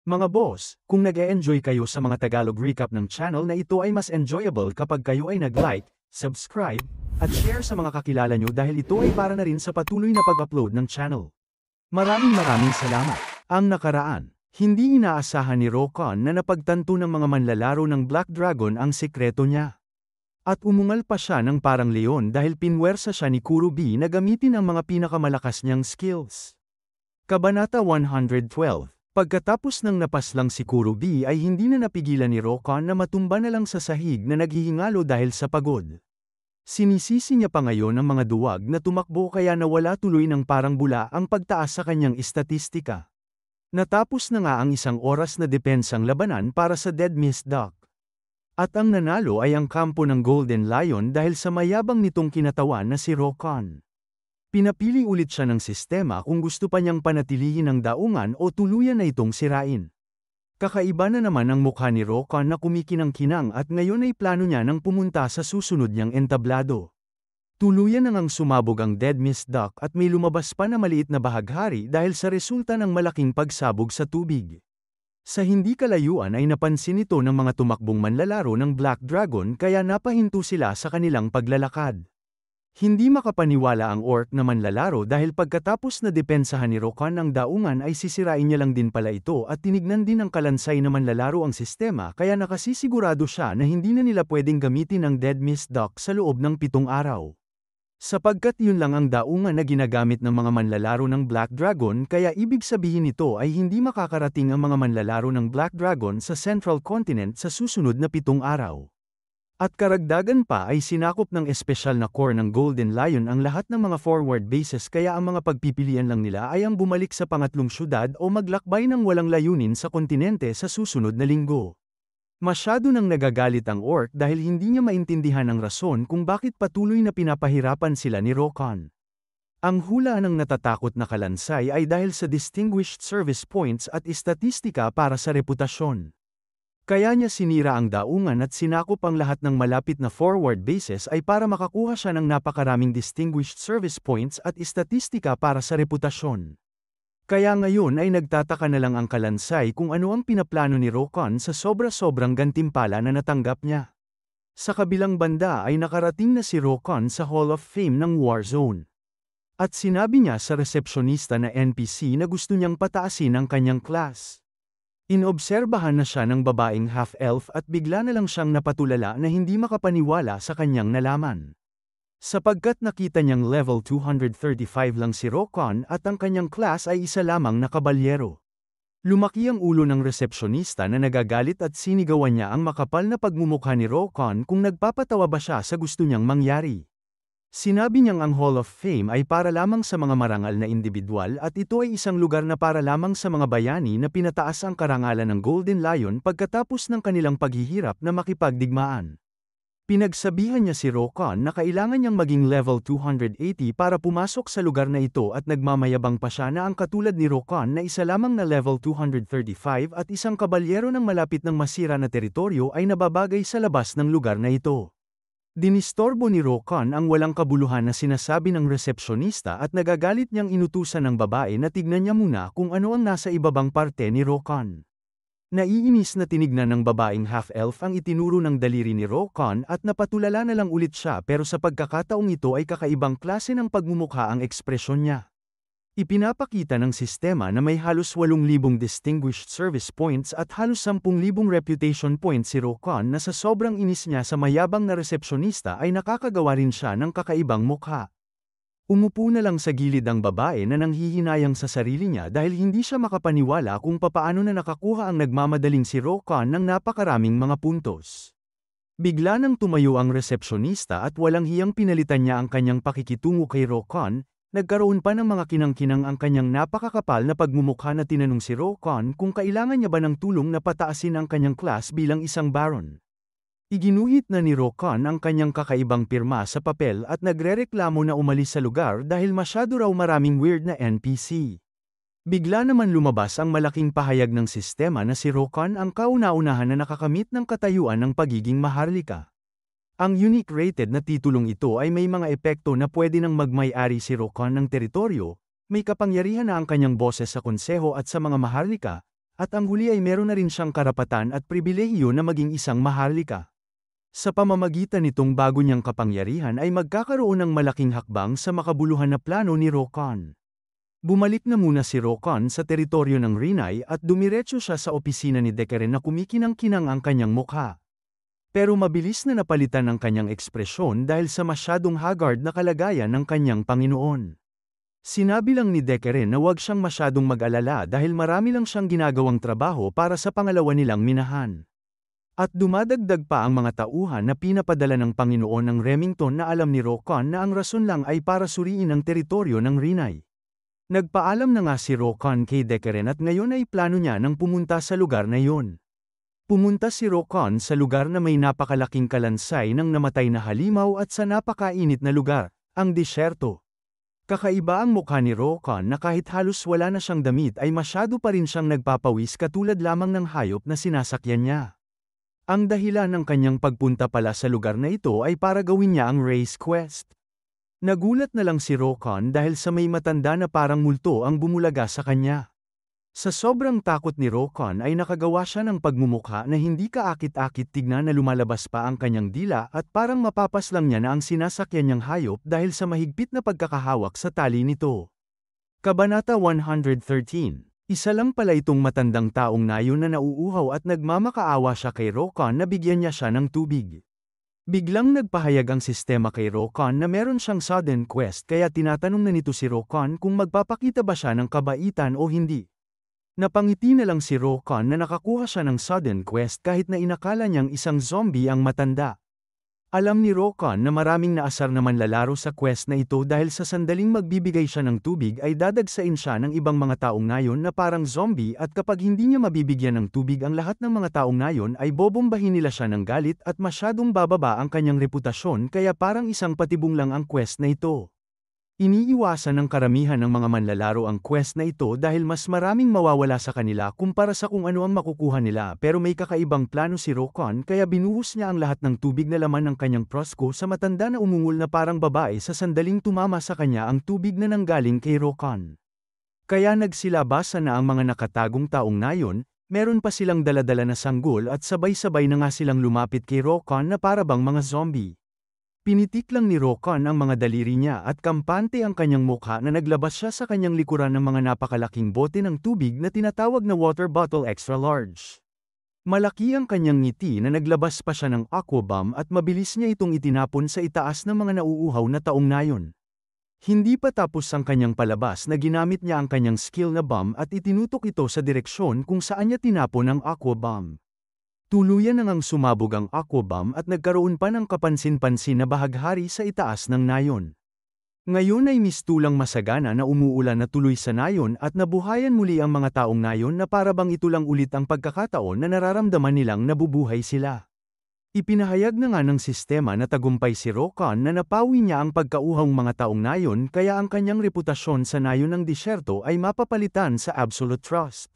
Mga boss, kung nag-e-enjoy kayo sa mga Tagalog recap ng channel na ito ay mas enjoyable kapag kayo ay nag-like, subscribe, at share sa mga kakilala nyo dahil ito ay para na rin sa patuloy na pag-upload ng channel. Maraming salamat. Ang nakaraan, hindi inaasahan ni Rokon na napagtanto ng mga manlalaro ng Black Dragon ang sekreto niya. At umungal pa siya ng parang leon dahil pinwersa siya ni Kurubi na gamitin ang mga pinakamalakas niyang skills. Kabanata 112. Pagkatapos ng napaslang si Kurubi ay hindi na napigilan ni Rokon na matumba na lang sa sahig na naghihingalo dahil sa pagod. Sinisisi niya pa ngayon ang mga duwag na tumakbo kaya nawala tuloy ng parang bula ang pagtaas sa kanyang istatistika. Natapos na nga ang isang oras na depensang labanan para sa Dead Mist Duck. At ang nanalo ay ang kampo ng Golden Lion dahil sa mayabang nitong kinatawan na si Rokon. Pinapili ulit siya ng sistema kung gusto pa niyang panatilihin ang daungan o tuluyan na itong sirain. Kakaiba na naman ang mukha ni Rokon na kumikinang-kinang at ngayon ay plano niya nang pumunta sa susunod niyang entablado. Tuluyan nang sumabog ang Dead Mist Duck at may lumabas pa na maliit na bahaghari dahil sa resulta ng malaking pagsabog sa tubig. Sa hindi kalayuan ay napansin ito ng mga tumakbong manlalaro ng Black Dragon kaya napahinto sila sa kanilang paglalakad. Hindi makapaniwala ang orc na manlalaro dahil pagkatapos na depensahan ni Rokon ang daungan ay sisirain niya lang din pala ito at tinignan din ng kalansay na manlalaro ang sistema kaya nakasisigurado siya na hindi na nila pwedeng gamitin ang Dead Mist Duck sa loob ng 7 araw. Sapagkat yun lang ang daungan na ginagamit ng mga manlalaro ng Black Dragon kaya ibig sabihin nito ay hindi makakarating ang mga manlalaro ng Black Dragon sa Central Continent sa susunod na 7 araw. At karagdagan pa ay sinakop ng espesyal na core ng Golden Lion ang lahat ng mga forward bases kaya ang mga pagpipilian lang nila ay ang bumalik sa pangatlong syudad o maglakbay ng walang layunin sa kontinente sa susunod na linggo. Masyado nang nagagalit ang orc dahil hindi niya maintindihan ang rason kung bakit patuloy na pinapahirapan sila ni Rokon. Ang hula ng natatakot na kalansay ay dahil sa distinguished service points at istatistika para sa reputasyon. Kaya niya sinira ang daungan at sinakop ang lahat ng malapit na forward bases ay para makakuha siya ng napakaraming distinguished service points at istatistika para sa reputasyon. Kaya ngayon ay nagtataka na lang ang kalansay kung ano ang pinaplano ni Rokon sa sobra-sobrang gantimpala na natanggap niya. Sa kabilang banda ay nakarating na si Rokon sa Hall of Fame ng Warzone. At sinabi niya sa resepsyonista na NPC na gusto niyang pataasin ang kanyang class. Inobserbahan na siya ng babaeng half-elf at bigla na lang siyang napatulala na hindi makapaniwala sa kanyang nalaman. Sapagkat nakita niyang level 235 lang si Rokon at ang kanyang class ay isa lamang na kabalyero. Lumaki ang ulo ng resepsyonista na nagagalit at sinigawan niya ang makapal na pagmumukha ni Rokon kung nagpapatawa ba siya sa gusto niyang mangyari. Sinabi niyang ang Hall of Fame ay para lamang sa mga marangal na individual at ito ay isang lugar na para lamang sa mga bayani na pinataas ang karangalan ng Golden Lion pagkatapos ng kanilang paghihirap na makipagdigmaan. Pinagsabihan niya si Rokon na kailangan niyang maging level 280 para pumasok sa lugar na ito at nagmamayabang pa siya na ang katulad ni Rokon na isa lamang na level 235 at isang kabalyero ng malapit ng masira na teritoryo ay nababagay sa labas ng lugar na ito. Dinistorbo ni Rokon ang walang kabuluhan na sinasabi ng resepsyonista at nagagalit niyang inutusan ng babae na tignan niya muna kung ano ang nasa ibabang parte ni Rokon. Naiinis na tinignan ng babaeng half-elf ang itinuro ng daliri ni Rokon at napatulala na lang ulit siya pero sa pagkakataong ito ay kakaibang klase ng pagmumukha ang ekspresyon niya. Ipinapakita ng sistema na may halos 8,000 distinguished service points at halos 10,000 reputation points si Rokon na sa sobrang inis niya sa mayabang na resepsyonista ay nakakagawa rin siya ng kakaibang mukha. Umupo na lang sa gilid ang babae na nanghihinayang sa sarili niya dahil hindi siya makapaniwala kung papaano na nakakuha ang nagmamadaling si Rokon ng napakaraming mga puntos. Bigla nang tumayo ang resepsyonista at walang hiyang pinalitan niya ang kanyang pakikitungo kay Rokon. Nagkaroon pa ng mga kinang-kinang ang kanyang napakakapal na pagmumukha na tinanong si Rokon kung kailangan niya ba ng tulong na pataasin ang kanyang class bilang isang baron. Iginuhit na ni Rokon ang kanyang kakaibang pirma sa papel at nagrereklamo na umalis sa lugar dahil masyado raw maraming weird na NPC. Bigla naman lumabas ang malaking pahayag ng sistema na si Rokon ang kauna-unahan na nakakamit ng katayuan ng pagiging maharlika. Ang unique rated na titulong ito ay may mga epekto na pwede nang magmay-ari si Rokon ng teritoryo, may kapangyarihan na ang kanyang boses sa konseho at sa mga maharlika, at ang huli ay meron na rin siyang karapatan at pribilehiyo na maging isang maharlika. Sa pamamagitan nitong bago niyang kapangyarihan ay magkakaroon ng malaking hakbang sa makabuluhan na plano ni Rokan. Bumalik na muna si Rokan sa teritoryo ng Rinai at dumiretso siya sa opisina ni Dekeren na kumikinang-kinang ang kanyang mukha. Pero mabilis na napalitan ang kanyang ekspresyon dahil sa masyadong haggard na kalagayan ng kanyang Panginoon. Sinabi lang ni Dekeren na huwag siyang masyadong mag-alala dahil marami lang siyang ginagawang trabaho para sa pangalawa nilang minahan. At dumadagdag pa ang mga tauhan na pinapadala ng Panginoon ng Remington na alam ni Rokan na ang rason lang ay para suriin ang teritoryo ng Rinai. Nagpaalam na nga si Rokan kay Dekeren at ngayon ay plano niya nang pumunta sa lugar na iyon. Pumunta si Rokan sa lugar na may napakalaking kalansay ng namatay na halimaw at sa napakainit na lugar, ang disyerto. Kakaiba ang mukha ni Rokan na kahit halos wala na siyang damit ay masyado pa rin siyang nagpapawis katulad lamang ng hayop na sinasakyan niya. Ang dahilan ng kanyang pagpunta pala sa lugar na ito ay para gawin niya ang race quest. Nagulat na lang si Rokan dahil sa may matanda na parang multo ang bumulaga sa kanya. Sa sobrang takot ni Rokan ay nakagawa siya ng pagmumukha na hindi kaakit-akit tignan na lumalabas pa ang kanyang dila at parang mapapaslang niya na ang sinasakyan niyang hayop dahil sa mahigpit na pagkakahawak sa tali nito. Kabanata 113. Isa lang pala itong matandang taong nayon na nauuhaw at nagmamakaawa siya kay Rokan na bigyan niya siya ng tubig. Biglang nagpahayag ang sistema kay Rokan na meron siyang sudden quest kaya tinatanong na nito si Rokan kung magpapakita ba siya ng kabaitan o hindi. Napangiti na lang si Rokan na nakakuha siya ng sudden quest kahit na inakala niyang isang zombie ang matanda. Alam ni Rokan na maraming naasar na manlalaro sa quest na ito dahil sa sandaling magbibigay siya ng tubig ay dadagsain siya ng ibang mga taong nayon na parang zombie at kapag hindi niya mabibigyan ng tubig ang lahat ng mga taong nayon ay bobombahin nila siya ng galit at masyadong bababa ang kanyang reputasyon kaya parang isang patibong lang ang quest na ito. Iniiwasan ng karamihan ng mga manlalaro ang quest na ito dahil mas maraming mawawala sa kanila kumpara sa kung ano ang makukuha nila pero may kakaibang plano si Rokan kaya binuhos niya ang lahat ng tubig na laman ng kanyang prosko sa matanda na umungol na parang babae sa sandaling tumama sa kanya ang tubig na nanggaling kay Rokan. Kaya nagsilabasan na ang mga nakatagong taong nayon, meron pa silang daladala na sanggol at sabay-sabay na nga silang lumapit kay Rokan na parabang mga zombie. Pinitik lang ni Rokan ang mga daliri niya at kampante ang kanyang mukha na naglabas siya sa kanyang likuran ng mga napakalaking bote ng tubig na tinatawag na water bottle extra large. Malaki ang kanyang ngiti na naglabas pa siya ng aqua bomb at mabilis niya itong itinapon sa itaas ng mga nauuhaw na taong nayon. Hindi pa tapos ang kanyang palabas na ginamit niya ang kanyang skill na bomb at itinutok ito sa direksyon kung saan niya tinapon ang aqua bomb. Tuluyan na ngang sumabog ang aqua bomb at nagkaroon pa ng kapansin-pansin na bahaghari sa itaas ng nayon. Ngayon ay mistulang masagana na umuulan na tuloy sa nayon at nabuhayan muli ang mga taong nayon na parabang ito lang ulit ang pagkakataon na nararamdaman nilang nabubuhay sila. Ipinahayag na nga ng sistema na tagumpay si Rokan na napawi niya ang pagkauhang mga taong nayon kaya ang kanyang reputasyon sa nayon ng disyerto ay mapapalitan sa absolute trust.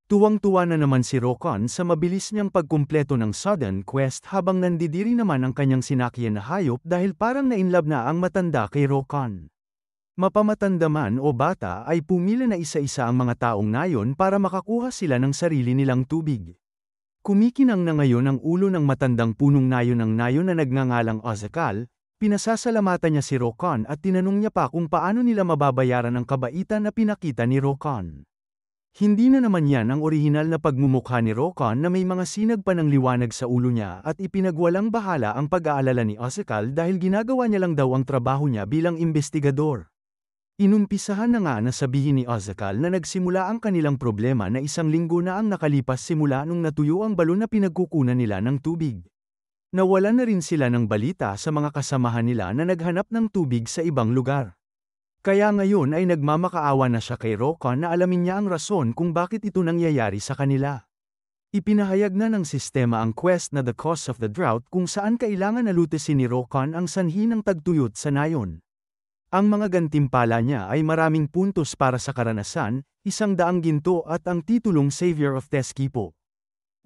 Tuwang-tuwa na naman si Rokan sa mabilis niyang pagkumpleto ng sudden quest habang nandidiri naman ang kanyang sinakyan na hayop dahil parang nainlove na ang matanda kay Rokan. Mapamatanda man o bata ay pumila na isa-isa ang mga taong nayon para makakuha sila ng sarili nilang tubig. Kumikinang na ngayon ang ulo ng matandang punong nayon ng nayon na nagngangalang Ozakal, pinasasalamatan niya si Rokan at tinanong niya pa kung paano nila mababayaran ang kabaitan na pinakita ni Rokan. Hindi na naman yan ang orihinal na pagmumukha ni Rokan na may mga sinag pa ng liwanag sa ulo niya at ipinagwalang bahala ang pag-aalala ni Ozakal dahil ginagawa niya lang daw ang trabaho niya bilang imbestigador. Inumpisahan na nga na sabihin ni Ozakal na nagsimula ang kanilang problema na 1 linggo na ang nakalipas simula nung natuyo ang balon na pinagkukunan nila ng tubig. Nawalan na rin sila ng balita sa mga kasamahan nila na naghanap ng tubig sa ibang lugar. Kaya ngayon ay nagmamakaawa na siya kay Rokan na alamin niya ang rason kung bakit ito nangyayari sa kanila. Ipinahayag na ng sistema ang quest na The Cause of the Drought kung saan kailangan nalutesin ni Rokan ang sanhi ng tagtuyot sa nayon. Ang mga gantimpala niya ay maraming puntos para sa karanasan, 100 ginto at ang titulong Savior of Teskipo.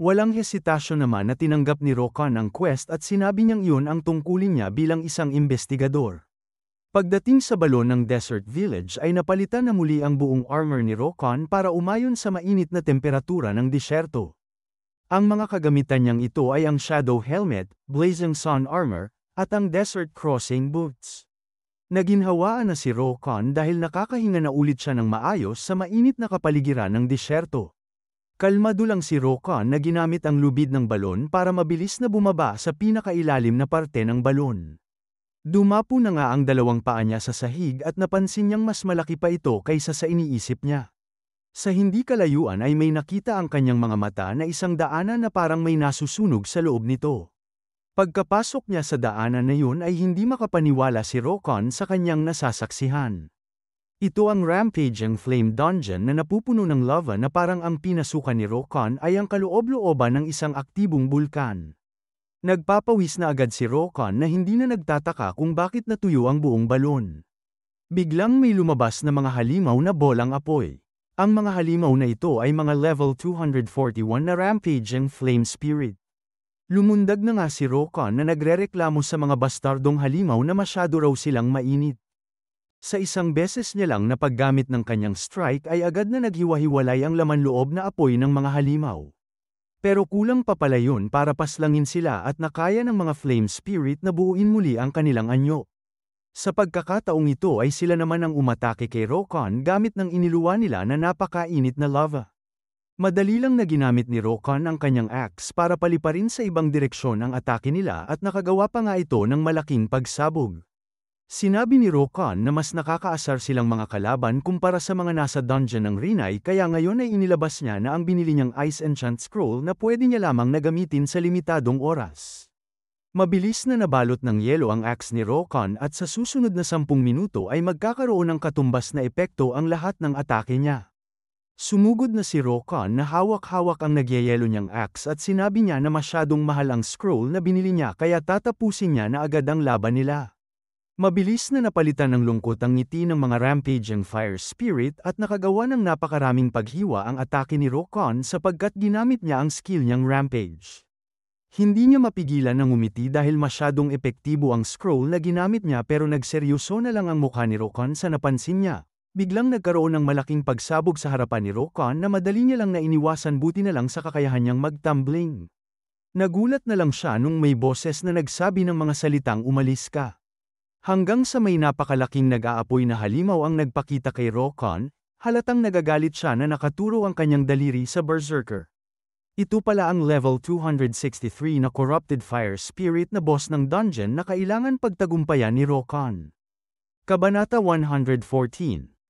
Walang hesitasyon naman na tinanggap ni Rokan ang quest at sinabi niyang iyon ang tungkulin niya bilang isang imbestigador. Pagdating sa balon ng Desert Village ay napalitan na muli ang buong armor ni Rokon para umayon sa mainit na temperatura ng disyerto. Ang mga kagamitan niyang ito ay ang Shadow Helmet, Blazing Sun Armor, at ang Desert Crossing Boots. Naginhawaan na si Rokon dahil nakakahinga na ulit siya ng maayos sa mainit na kapaligiran ng disyerto. Kalmado lang si Rokon na ginamit ang lubid ng balon para mabilis na bumaba sa pinakailalim na parte ng balon. Dumapo na nga ang dalawang paa niya sa sahig at napansin niyang mas malaki pa ito kaysa sa iniisip niya. Sa hindi kalayuan ay may nakita ang kanyang mga mata na isang daanan na parang may nasusunog sa loob nito. Pagkapasok niya sa daanan na yun ay hindi makapaniwala si Rokon sa kanyang nasasaksihan. Ito ang Rampaging Flame Dungeon na napupuno ng lava na parang ang pinasukan ni Rokon ay ang kaloob-looban ng isang aktibong bulkan. Nagpapawis na agad si Rokon na hindi na nagtataka kung bakit natuyo ang buong balon. Biglang may lumabas na mga halimaw na bolang apoy. Ang mga halimaw na ito ay mga level 241 na Rampaging Flame Spirit. Lumundag na nga si Rokon na nagrereklamo sa mga bastardong halimaw na masyado raw silang mainit. Sa isang beses niya lang na paggamit ng kanyang strike ay agad na naghiwa-hiwalay ang laman loob na apoy ng mga halimaw. Pero kulang pa pala yun para paslangin sila at nakaya ng mga flame spirit na buuin muli ang kanilang anyo. Sa pagkakataong ito ay sila naman ang umatake kay Rokon gamit ng iniluwa nila na napakainit na lava. Madali lang na ginamit ni Rokon ang kanyang axe para paliparin sa ibang direksyon ang atake nila at nakagawa pa nga ito ng malaking pagsabog. Sinabi ni Rokon na mas nakakaasar silang mga kalaban kumpara sa mga nasa dungeon ng Rinai kaya ngayon ay inilabas niya na ang binili niyang Ice Enchant Scroll na pwede niya lamang nagamitin sa limitadong oras. Mabilis na nabalot ng yelo ang axe ni Rokon at sa susunod na 10 minuto ay magkakaroon ng katumbas na epekto ang lahat ng atake niya. Sumugod na si Rokon na hawak-hawak ang nagyayelo niyang axe at sinabi niya na masyadong mahal ang scroll na binili niya kaya tatapusin niya na agad ang laban nila. Mabilis na napalitan ng lungkot ang ngiti ng mga Rampaging Fire Spirit at nakagawa ng napakaraming paghiwa ang atake ni Rokon sapagkat ginamit niya ang skill niyang Rampage. Hindi niya mapigilan ng umiti dahil masyadong epektibo ang scroll na ginamit niya pero nagseryoso na lang ang mukha ni Rokon sa napansin niya. Biglang nagkaroon ng malaking pagsabog sa harapan ni Rokon na madali niya lang na iniwasan buti na lang sa kakayahan niyang magtumbling. Nagulat na lang siya nung may boses na nagsabi ng mga salitang umalis ka. Hanggang sa may napakalaking nag-aapoy na halimaw ang nagpakita kay Rokon, halatang nagagalit siya na nakaturo ang kanyang daliri sa Berserker. Ito pala ang level 263 na Corrupted Fire Spirit na boss ng dungeon na kailangan pagtagumpayan ni Rokon. Kabanata 114.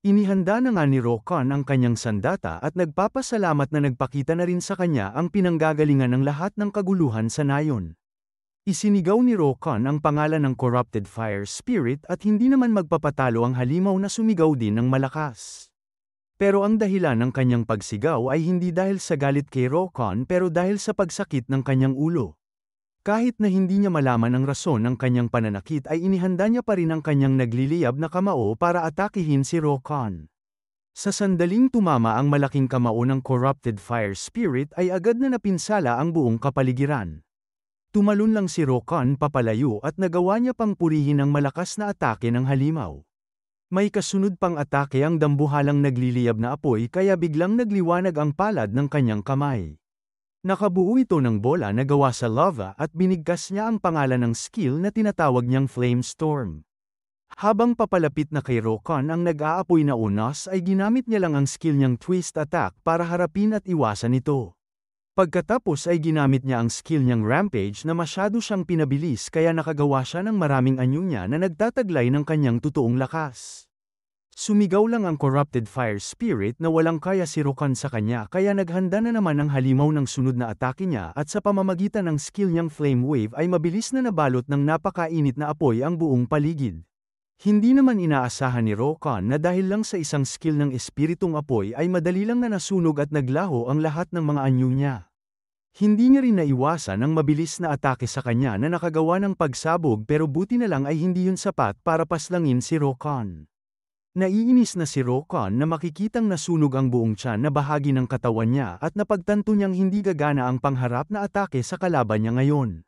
Inihanda na nga ni Rokon ang kanyang sandata at nagpapasalamat na nagpakita na rin sa kanya ang pinanggagalingan ng lahat ng kaguluhan sa nayon. Isinigaw ni Rokon ang pangalan ng Corrupted Fire Spirit at hindi naman magpapatalo ang halimaw na sumigaw din ng malakas. Pero ang dahilan ng kanyang pagsigaw ay hindi dahil sa galit kay Rokon pero dahil sa pagsakit ng kanyang ulo. Kahit na hindi niya malaman ang rason ng kanyang pananakit ay inihanda niya pa rin ang kanyang nagliliyab na kamao para atakihin si Rokon. Sa sandaling tumama ang malaking kamao ng Corrupted Fire Spirit ay agad na napinsala ang buong kapaligiran. Tumalon lang si Rokon papalayo at nagawa niya pang purihin ang malakas na atake ng halimaw. May kasunod pang atake ang dambuhalang nagliliyab na apoy kaya biglang nagliwanag ang palad ng kanyang kamay. Nakabuo ito ng bola na gawa sa lava at binigkas niya ang pangalan ng skill na tinatawag niyang Flame Storm. Habang papalapit na kay Rokon ang nag-aapoy na unas ay ginamit niya lang ang skill niyang Twist Attack para harapin at iwasan ito. Pagkatapos ay ginamit niya ang skill niyang Rampage na masyado siyang pinabilis kaya nakagawa siya ng maraming anyo niya na nagtataglay ng kanyang totoong lakas. Sumigaw lang ang Corrupted Fire Spirit na walang kaya si Rokon sa kanya kaya naghanda na naman ang halimaw ng sunod na atake niya at sa pamamagitan ng skill niyang Flame Wave ay mabilis na nabalot ng napakainit na apoy ang buong paligid. Hindi naman inaasahan ni Rokon na dahil lang sa isang skill ng espiritong apoy ay madali lang na nasunog at naglaho ang lahat ng mga anyo niya. Hindi niya rin naiwasan ang mabilis na atake sa kanya na nakagawa ng pagsabog pero buti na lang ay hindi yun sapat para paslangin si Rokon. Naiinis na si Rokon na makikitang nasunog ang buong tiyan na bahagi ng katawan niya at napagtanto niyang hindi gagana ang pangharap na atake sa kalaban niya ngayon.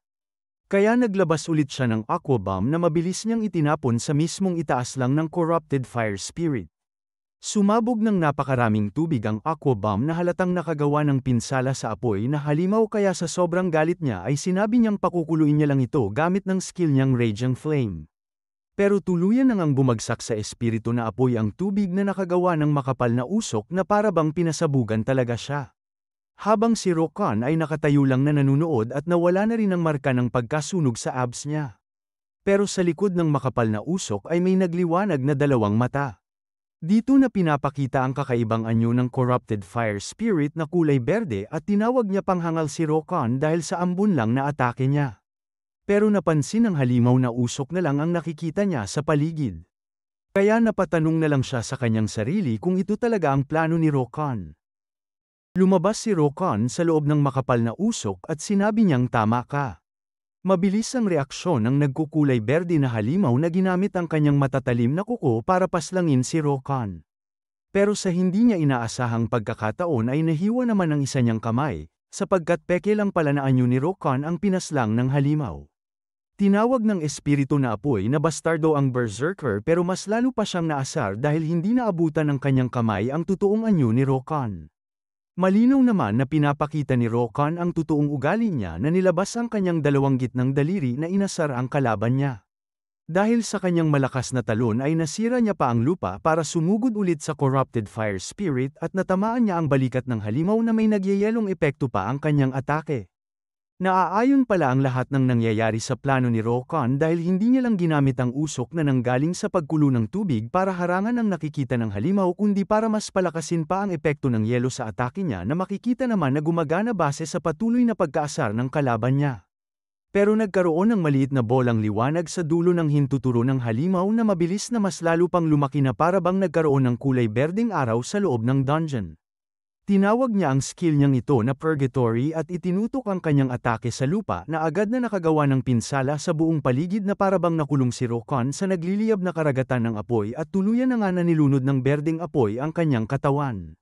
Kaya naglabas ulit siya ng aqua bomb na mabilis niyang itinapon sa mismong itaas lang ng corrupted fire spirit. Sumabog ng napakaraming tubig ang aqua bomb na halatang nakagawa ng pinsala sa apoy na halimaw, kaya sa sobrang galit niya ay sinabi niyang pakukuluin niya lang ito gamit ng skill niyang Raging Flame. Pero tuluyan nang bumagsak sa espiritu na apoy ang tubig na nakagawa ng makapal na usok na para bang pinasabugan talaga siya. Habang si Rokan ay nakatayo lang na nanunood at nawala na rin ang marka ng pagkasunog sa abs niya. Pero sa likod ng makapal na usok ay may nagliwanag na dalawang mata. Dito na pinapakita ang kakaibang anyo ng corrupted fire spirit na kulay berde at tinawag niya panghangal si Rokan dahil sa ambon lang na atake niya. Pero napansin ng halimaw na usok na lang ang nakikita niya sa paligid. Kaya napatanong na lang siya sa kanyang sarili kung ito talaga ang plano ni Rokan. Lumabas si Rokan sa loob ng makapal na usok at sinabi niyang tama ka. Mabilis ang reaksyon ng nagkukulay berde na halimaw na ginamit ang kanyang matatalim na kuko para paslangin si Rokan. Pero sa hindi niya inaasahang pagkakataon ay nahiwa naman ang isa niyang kamay, sapagkat peke lang pala na anyo ni Rokan ang pinaslang ng halimaw. Tinawag ng espiritu na apoy na bastardo ang berserker, pero mas lalo pa siyang naasar dahil hindi naabutan ng kanyang kamay ang totoong anyo ni Rokan. Malinaw naman na pinapakita ni Rokan ang totoong ugali niya na nilabas ang kanyang dalawang gitnang daliri na inasar ang kalaban niya. Dahil sa kanyang malakas na talon ay nasira niya pa ang lupa para sumugod ulit sa corrupted fire spirit at natamaan niya ang balikat ng halimaw na may nagyayelong epekto pa ang kanyang atake. Naaayon pala ang lahat ng nangyayari sa plano ni Rokan dahil hindi niya lang ginamit ang usok na nanggaling sa pagkulo ng tubig para harangan ang nakikita ng halimaw, kundi para mas palakasin pa ang epekto ng yelo sa atake niya na makikita naman na gumagana base sa patuloy na pagkaasar ng kalaban niya. Pero nagkaroon ng maliit na bolang liwanag sa dulo ng hintuturo ng halimaw na mabilis na mas lalo pang lumaki na para bang nagkaroon ng kulay berdeng araw sa loob ng dungeon. Tinawag niya ang skill niyang ito na Purgatory at itinutok ang kanyang atake sa lupa na agad na nakagawa ng pinsala sa buong paligid na para bang nakulong si Rokan sa nagliliyab na karagatan ng apoy at tuluyan na nga na nilunod ng berdeng apoy ang kanyang katawan.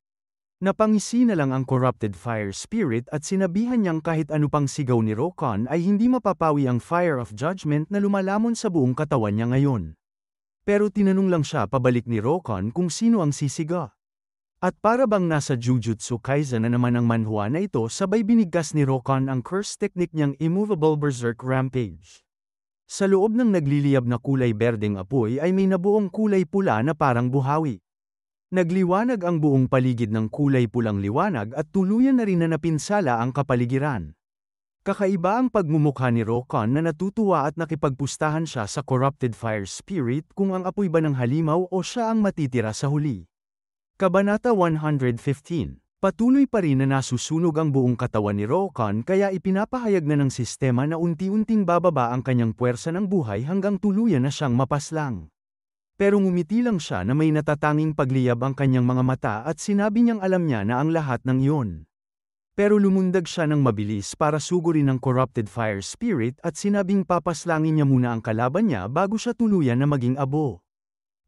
Napangisi na lang ang corrupted fire spirit at sinabihan niyang kahit ano pang sigaw ni Rokan ay hindi mapapawi ang fire of judgment na lumalamon sa buong katawan niya ngayon. Pero tinanong lang siya pabalik ni Rokan kung sino ang sisiga. At para bang nasa Jujutsu Kaisen na naman ang manhwa na ito, sabay binigkas ni Rokan ang curse technique niyang Immovable Berserk Rampage. Sa loob ng nagliliyab na kulay berdeng apoy ay may nabuong kulay pula na parang buhawi. Nagliwanag ang buong paligid ng kulay pulang liwanag at tuluyan na rin na napinsala ang kapaligiran. Kakaiba ang pagmumukha ni Rokan na natutuwa at nakipagpustahan siya sa corrupted fire spirit kung ang apoy ba ng halimaw o siya ang matitira sa huli. Kabanata 115. Patuloy pa rin na nasusunog ang buong katawan ni Rokan, kaya ipinapahayag na ng sistema na unti-unting bababa ang kanyang puwersa ng buhay hanggang tuluyan na siyang mapaslang. Pero ngumiti lang siya na may natatanging pagliyab ang kanyang mga mata at sinabi niyang alam niya na ang lahat ng iyon. Pero lumundag siya ng mabilis para sugurin ang corrupted fire spirit at sinabing papaslangin niya muna ang kalaban niya bago siya tuluyan na maging abo.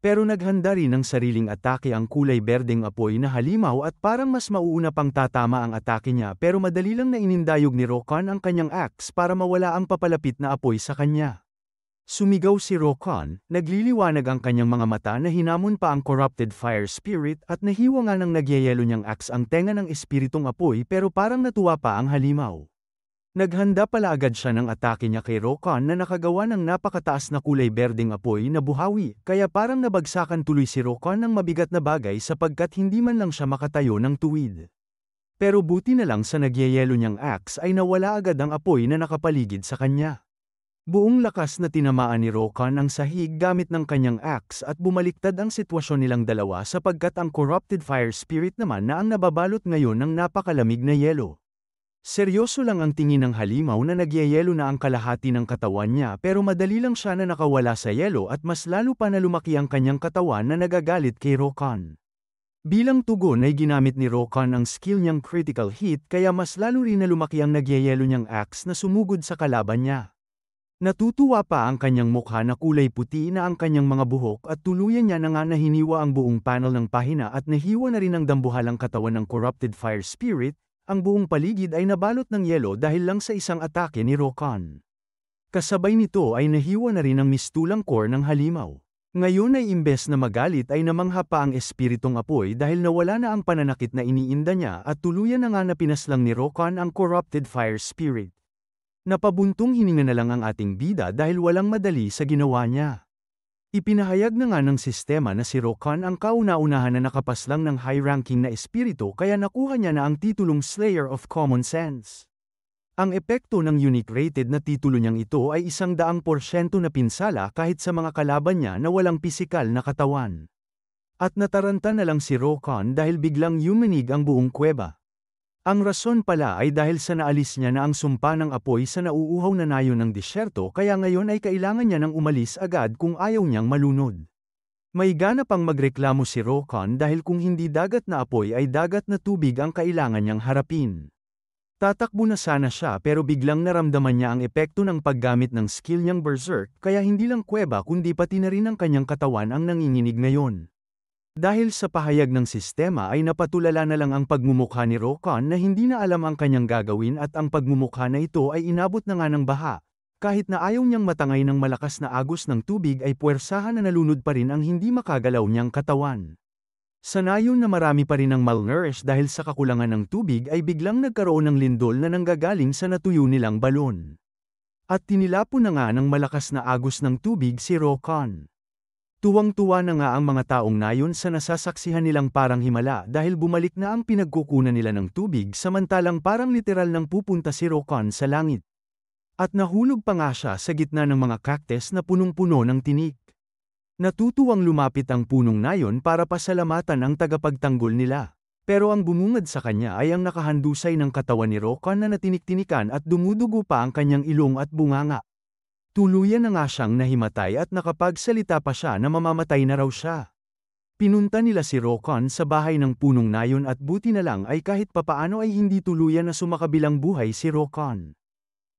Pero naghanda rin ng sariling atake ang kulay berdeng apoy na halimaw at parang mas mauuna pang tatama ang atake niya, pero madali lang na inindayog ni Rokan ang kanyang axe para mawala ang papalapit na apoy sa kanya. Sumigaw si Rokan, nagliliwanag ang kanyang mga mata na hinamon pa ang corrupted fire spirit at nahiwa nga ng nagyayelo niyang axe ang tenga ng espiritong apoy, pero parang natuwa pa ang halimaw. Naghanda pala agad siya ng atake niya kay Rokan na nakagawa ng napakataas na kulay berdeng apoy na buhawi, kaya parang nabagsakan tuloy si Rokan ng mabigat na bagay sapagkat hindi man lang siya makatayo ng tuwid. Pero buti na lang sa nagyayelo niyang axe ay nawala agad ang apoy na nakapaligid sa kanya. Buong lakas na tinamaan ni Rokan ang sahig gamit ng kanyang axe at bumaliktad ang sitwasyon nilang dalawa sapagkat ang corrupted fire spirit naman na ang nababalot ngayon ng napakalamig na yelo. Seryoso lang ang tingin ng halimaw na nagyayelo na ang kalahati ng katawan niya, pero madali lang siya na nakawala sa yelo at mas lalo pa na lumaki ang kanyang katawan na nagagalit kay Rokan. Bilang tugon ay ginamit ni Rokan ang skill niyang critical hit, kaya mas lalo rin na lumaki ang nagyayelo niyang axe na sumugod sa kalaban niya. Natutuwa pa ang kanyang mukha na kulay puti na ang kanyang mga buhok at tuluyan niya na nga nahiniwa ang buong panel ng pahina at nahiwa na rin ang dambuhalang katawan ng corrupted fire spirit. Ang buong paligid ay nabalot ng yelo dahil lang sa isang atake ni Rokan. Kasabay nito ay nahiwa na rin ang mistulang core ng halimaw. Ngayon ay imbes na magalit ay namangha pa ang espiritong apoy dahil nawala na ang pananakit na iniinda niya at tuluyan na nga napinaslang ni Rokan ang corrupted fire spirit. Napabuntong hininga na lang ang ating bida dahil walang madali sa ginawa niya. Ipinahayag na nga ng sistema na si Rokan ang kauna-unahan na nakapaslang ng high-ranking na espiritu kaya nakuha niya na ang titulong Slayer of Common Sense. Ang epekto ng unique rated na titulo niyang ito ay 100% na pinsala kahit sa mga kalaban niya na walang pisikal na katawan. At nataranta na lang si Rokan dahil biglang yumanig ang buong kuweba. Ang rason pala ay dahil sa naalis niya na ang sumpa ng apoy sa nauuhaw na nayon ng disyerto kaya ngayon ay kailangan niya nang umalis agad kung ayaw niyang malunod. May gana pang magreklamo si Rokan dahil kung hindi dagat na apoy ay dagat na tubig ang kailangan niyang harapin. Tatakbo na sana siya pero biglang naramdaman niya ang epekto ng paggamit ng skill niyang Berserk kaya hindi lang kuweba kundi pati na rin ang kanyang katawan ang nanginginig ngayon. Dahil sa pahayag ng sistema ay napatulala na lang ang pagmumukha ni Rokan na hindi na alam ang kanyang gagawin at ang pagmumukha na ito ay inabot na nga ng baha. Kahit na ayaw niyang matangay ng malakas na agos ng tubig ay puwersahan na nalunod pa rin ang hindi makagalaw niyang katawan. Sanayon na marami pa rin ang malnourished dahil sa kakulangan ng tubig ay biglang nagkaroon ng lindol na nanggagaling sa natuyo nilang balon. At tinilapon na nga ng malakas na agos ng tubig si Rokan. Tuwang-tuwa na nga ang mga taong nayon sa nasasaksihan nilang parang himala dahil bumalik na ang pinagkukunan nila ng tubig samantalang parang literal nang pupunta si Rokan sa langit. At nahulog pa nga siya sa gitna ng mga cactus na punong-puno ng tinik. Natutuwang lumapit ang punong nayon para pasalamatan ang tagapagtanggol nila. Pero ang bumungad sa kanya ay ang nakahandusay ng katawan ni Rokan na natinik-tinikan at dumudugo pa ang kanyang ilong at bunganga. Tuluyan na nga siyang nahimatay at nakapagsalita pa siya na mamamatay na raw siya. Pinunta nila si Rokan sa bahay ng punong nayon at buti na lang ay kahit papaano ay hindi tuluyan na sumakabilang buhay si Rokan.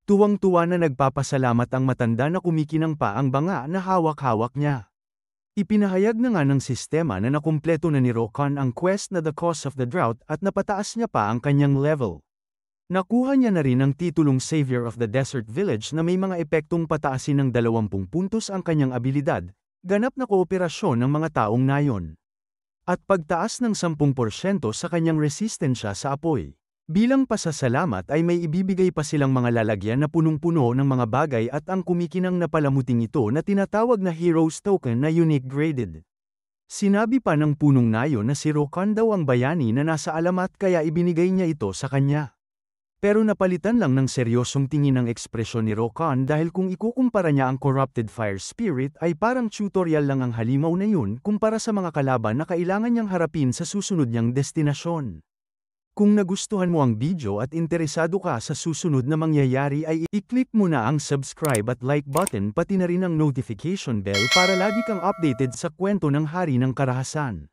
Tuwang-tuwa na nagpapasalamat ang matanda na kumikinang pa ang banga na hawak-hawak niya. Ipinahayag na nga ng sistema na nakumpleto na ni Rokan ang quest na The Cause of the Drought at napataas niya pa ang kanyang level. Nakuha niya na rin ang titulong Savior of the Desert Village na may mga epektong pataasin ng 20 puntos ang kanyang abilidad, ganap na kooperasyon ng mga taong nayon. At pagtaas ng 10% sa kanyang resistensya sa apoy. Bilang pasasalamat ay may ibibigay pa silang mga lalagyan na punong-puno ng mga bagay at ang kumikinang na palamuting ito na tinatawag na Hero's Token na unique graded. Sinabi pa ng punong nayon na si Rokan daw ang bayani na nasa alamat kaya ibinigay niya ito sa kanya. Pero napalitan lang ng seryosong tingin ang ekspresyon ni Rokan dahil kung ikukumpara niya ang Corrupted Fire Spirit ay parang tutorial lang ang halimaw na yun kumpara sa mga kalaban na kailangan niyang harapin sa susunod niyang destinasyon. Kung nagustuhan mo ang video at interesado ka sa susunod na mangyayari ay i-click mo na ang subscribe at like button pati na rin ang notification bell para lagi kang updated sa kwento ng Hari ng Karahasan.